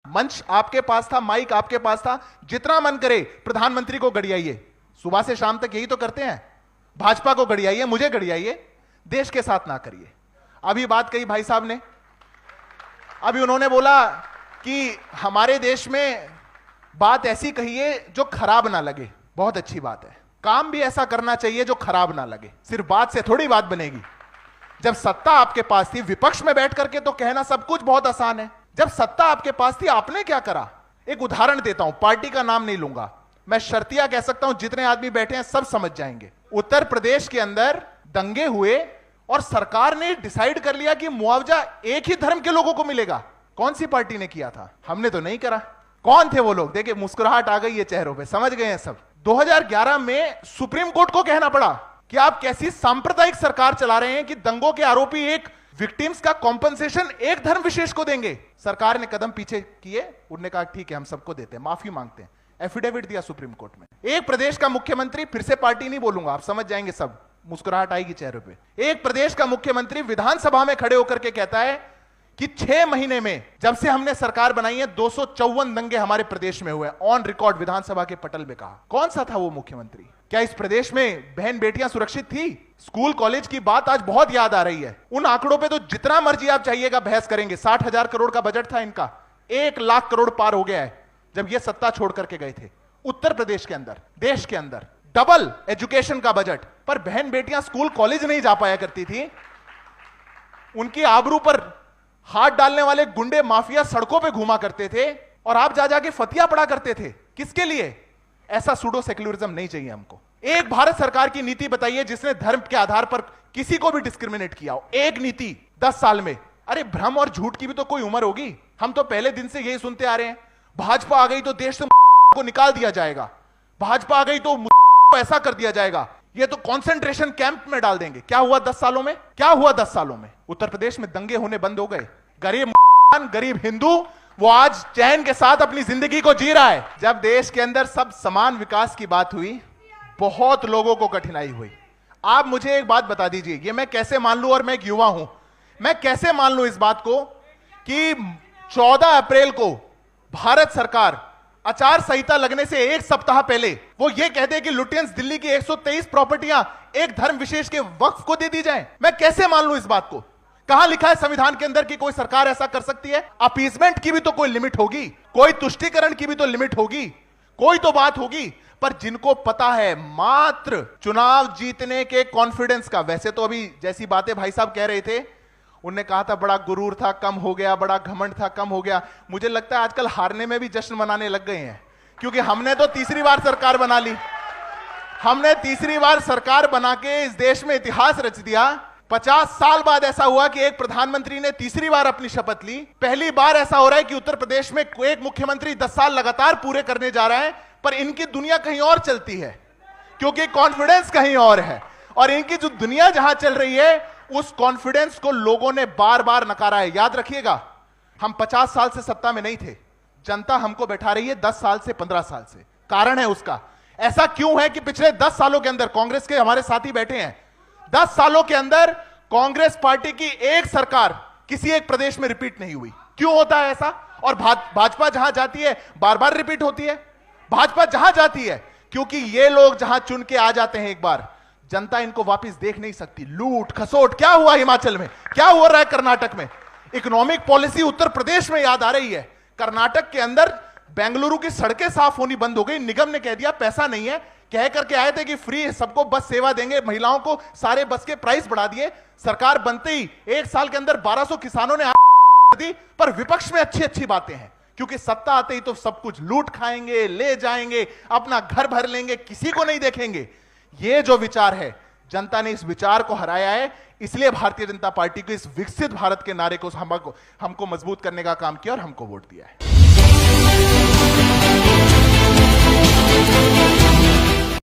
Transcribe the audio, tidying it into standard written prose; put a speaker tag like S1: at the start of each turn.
S1: मंच आपके पास था, माइक आपके पास था, जितना मन करे प्रधानमंत्री को गड़ियाइए। सुबह से शाम तक यही तो करते हैं, भाजपा को गड़ियाइए, मुझे गड़ियाइए, देश के साथ ना करिए। अभी बात कही भाई साहब ने, अभी उन्होंने बोला कि हमारे देश में बात ऐसी कहिए जो खराब ना लगे। बहुत अच्छी बात है, काम भी ऐसा करना चाहिए जो खराब ना लगे। सिर्फ बात से थोड़ी बात बनेगी। जब सत्ता आपके पास थी, विपक्ष में बैठ करके तो कहना सब कुछ बहुत आसान है। जब सत्ता आपके पास थी, आपने क्या करा? एक उदाहरण देता हूं, पार्टी का नाम नहीं लूंगा, मैं शर्तिया कह सकता हूं, जितने आदमी बैठे हैं सब समझ जाएंगे। उत्तर प्रदेश के अंदर दंगे हुए और सरकार ने डिसाइड कर लिया कि मुआवजा एक ही धर्म के लोगों को मिलेगा। कौन सी पार्टी ने किया था? हमने तो नहीं करा। कौन थे वो लोग? देखिए मुस्कुराहट आ गई है चेहरों पे, समझ गए हैं सब। 2011 में सुप्रीम कोर्ट को कहना पड़ा कि आप कैसी सांप्रदायिक सरकार चला रहे हैं कि दंगों के आरोपी एक विक्टिम्स का कॉम्पनसेशन एक धर्म विशेष को देंगे। सरकार ने कदम पीछे किए, उन्होंने कहा ठीक है हम सबको देते हैं, माफी मांगते हैं, एफिडेविट दिया सुप्रीम कोर्ट में। एक प्रदेश का मुख्यमंत्री, फिर से पार्टी नहीं बोलूंगा, आप समझ जाएंगे सब, मुस्कुराहट आएगी चेहरे पे। एक प्रदेश का मुख्यमंत्री विधानसभा में खड़े होकर के कहता है कि 6 महीने में जब से हमने सरकार बनाई है 254 दंगे हमारे प्रदेश में हुए, ऑन रिकॉर्ड विधानसभा के पटल में कहा। कौन सा था वो मुख्यमंत्री? क्या इस प्रदेश में बहन बेटियां सुरक्षित थी? स्कूल कॉलेज की बात आज बहुत याद आ रही है। उन आंकड़ों पे तो जितना मर्जी आप चाहिएगा बहस करेंगे। 60,000 करोड़ का बजट था इनका, 1 लाख करोड़ पार हो गया है जब ये सत्ता छोड़ करके गए थे। उत्तर प्रदेश के अंदर, देश के अंदर डबल एजुकेशन का बजट, पर बहन बेटियां स्कूल कॉलेज नहीं जा पाया करती थी। उनकी आबरू पर हाथ डालने वाले गुंडे माफिया सड़कों पे घूमा करते थे और आप जा जाके फतिया पड़ा करते थे। किसके लिए? ऐसा सूडो सेक्युलरिज्म नहीं चाहिए हमको। एक भारत सरकार की नीति बताइए जिसने धर्म के आधार पर किसी को भी डिस्क्रिमिनेट किया हो। एक नीति 10 साल में। अरे भ्रम और झूठ की भी तो कोई उम्र होगी। हम तो पहले दिन से यही सुनते आ रहे हैं, भाजपा आ गई तो देश से को निकाल दिया जाएगा, भाजपा आ गई तो ऐसा कर दिया जाएगा, ये तो कंसंट्रेशन कैंप में डाल देंगे। क्या हुआ 10 सालों में? क्या हुआ 10 सालों में? उत्तर प्रदेश में दंगे होने बंद हो गए। गरीब हिंदू वो आज चैन के साथ अपनी जिंदगी को जी रहा है। जब देश के अंदर सब समान विकास की बात हुई, बहुत लोगों को कठिनाई हुई। आप मुझे एक बात बता दीजिए, ये मैं कैसे मान लूं, और मैं एक युवा हूं, मैं कैसे मान लूं इस बात को कि 14 अप्रैल को भारत सरकार आचार संहिता लगने से 1 सप्ताह पहले वो ये कहते हैं कि लुटियंस दिल्ली की 123 प्रॉपर्टियां एक धर्म विशेष के वक्फ को दे दी जाएं। मैं कैसे मान लूं इस बात को? कहां लिखा है संविधान के अंदर कि कोई सरकार ऐसा कर सकती है? अपीसमेंट की भी तो कोई लिमिट होगी, कोई तुष्टीकरण की भी तो लिमिट होगी, कोई तो बात होगी। पर जिनको पता है मात्र चुनाव जीतने के कॉन्फिडेंस का, वैसे तो अभी जैसी बातें भाई साहब कह रहे थे, उनने कहा था बड़ा गुरूर था कम हो गया, बड़ा घमंड था कम हो गया। मुझे लगता है आजकल हारने में भी जश्न मनाने लग गए हैं, क्योंकि हमने तो तीसरी बार सरकार बना ली। हमने तीसरी बार सरकार बना के इस देश में इतिहास रच दिया। 50 साल बाद ऐसा हुआ कि एक प्रधानमंत्री ने तीसरी बार अपनी शपथ ली। पहली बार ऐसा हो रहा है कि उत्तर प्रदेश में एक मुख्यमंत्री 10 साल लगातार पूरे करने जा रहा है, पर इनकी दुनिया कहीं और चलती है, क्योंकि कॉन्फिडेंस कहीं और है। और इनकी जो दुनिया जहां चल रही है, उस कॉन्फिडेंस को लोगों ने बार बार नकारा है। याद रखिएगा, हम 50 साल से सत्ता में नहीं थे, जनता हमको बैठा रही है 10 साल से 15 साल से। कारण है उसका। ऐसा क्यों है कि पिछले 10 सालों के अंदर, कांग्रेस के हमारे साथी बैठे हैं, 10 सालों के अंदर कांग्रेस पार्टी की एक सरकार किसी एक प्रदेश में रिपीट नहीं हुई। क्यों होता है ऐसा? और भाजपा जहां जाती है बार बार रिपीट होती है। भाजपा जहां जाती है, क्योंकि ये लोग जहां चुन के आ जाते हैं एक बार, जनता इनको वापस देख नहीं सकती। लूट खसोट क्या हुआ हिमाचल में, क्या हो रहा है कर्नाटक में, इकोनॉमिक पॉलिसी उत्तर प्रदेश में याद आ रही है। कर्नाटक के अंदर बेंगलुरु की सड़कें साफ होनी बंद हो गई। निगम ने कह दिया पैसा नहीं है, कह करके आए थे कि फ्री सबको बस सेवा देंगे, महिलाओं को सारे बस के प्राइस बढ़ा दिए। सरकार बनते ही 1 साल के अंदर 1200 किसानों ने दी। पर विपक्ष में अच्छी अच्छी बातें हैं, क्योंकि सत्ता आते ही तो सब कुछ लूट खाएंगे, ले जाएंगे, अपना घर भर लेंगे, किसी को नहीं देखेंगे। ये जो विचार है, जनता ने इस विचार को हराया है। इसलिए भारतीय जनता पार्टी को इस विकसित भारत के नारे को हमको मजबूत करने का काम किया और हमको वोट दिया है।